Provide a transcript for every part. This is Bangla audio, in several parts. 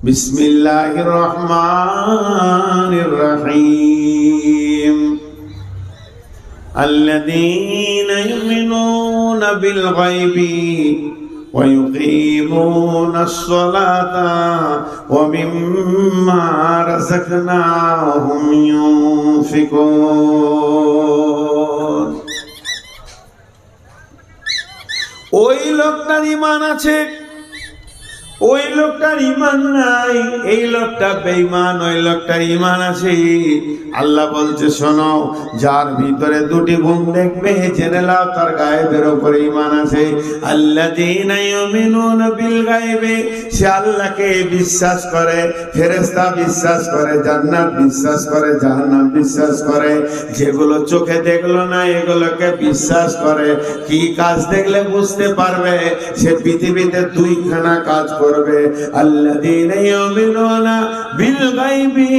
বিসমিল্লাহির রহমানির রহিম। আল্লাযীনা ইউমিনুনা বিল গায়বি ওয়া ইউকিমুনাস সালাতা ওয়া মিম্মা রাযাকনাহুম ইউনফিকুন। ওই লোকটার ঈমান আছে, ওই লোকটার ঈমান নাই। এই লোকটা বেঈমান, ওই লোকটার ঈমান আছে। আল্লাহ বলছে, শোনো, যার ভিতরে দুটি গুণ দেখবে জেনে নাও তার গায়েবের উপরে ঈমান আছে। আল্লাযীনা ইউমিনুনা বিল গায়বি, সে আল্লাহকে বিশ্বাস করে, ফেরেশতা বিশ্বাস করে, জান্নাত বিশ্বাস করে, জাহান্নাম বিশ্বাস করে। যেগুলো চোখে দেখলো না এগুলোকে বিশ্বাস করে। কি কাজ দেখলে বুঝতে পারবে সে পৃথিবীতে দুইখানা কাজ করবে। আল্লাযীনা ইউমিনুনা বিল গায়বি,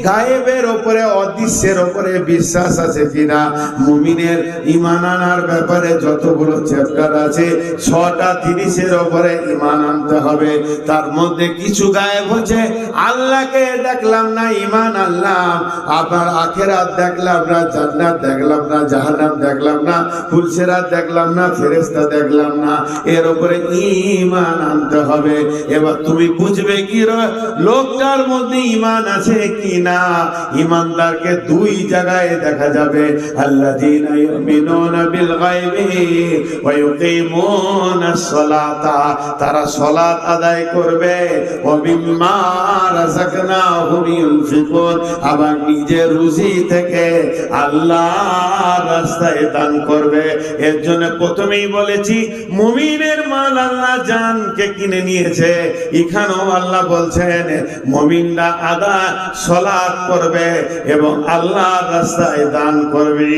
গায়েবের উপরে, অদৃশ্যের উপরে বিশ্বাস আছে কিনা। মুমিনের ঈমান আনার ব্যাপারে যতগুলো চ্যাপ্টার আছে 6টা 30-এর উপরে ঈমান আনতে হবে। তার মধ্যে কিছু গায়েব হচ্ছে, আল্লাহকে দেখলাম না ঈমান আনলাম, আবার আখিরাত দেখলাম না, জান্নাত দেখলাম না, জাহান্নাম দেখলাম না, ফুলসিরাত দেখলাম না, ফেরেশতা দেখলাম না, এর উপরে ঈমান আনতে হবে। এবার তুমি বুঝবে কি লোকটার মধ্যে ঈমান আছে কিনা। ঈমানদারকে দুই জায়গায় দেখা যাবে। আল্লাযীনা ইউমিনুনা বিল গায়বি ওয়া ইউকিমুনাস সালাতা, তারা সালাত আদায় করবে। ওয়া মিম্মা রাযাকনাহুম ইউনফিকুন, আবার নিজের রুজি থেকে আল্লাহর রাস্তায় দান করবে। এর জন্য প্রথমেই বলেছি মুমিনের মাল আল্লাহ জানকে কিনে নিয়েছে। এখানেও আল্লাহ বলছেন মুমিনরা সালাত করবে এবং আল্লাহর রাস্তায় দান করবে।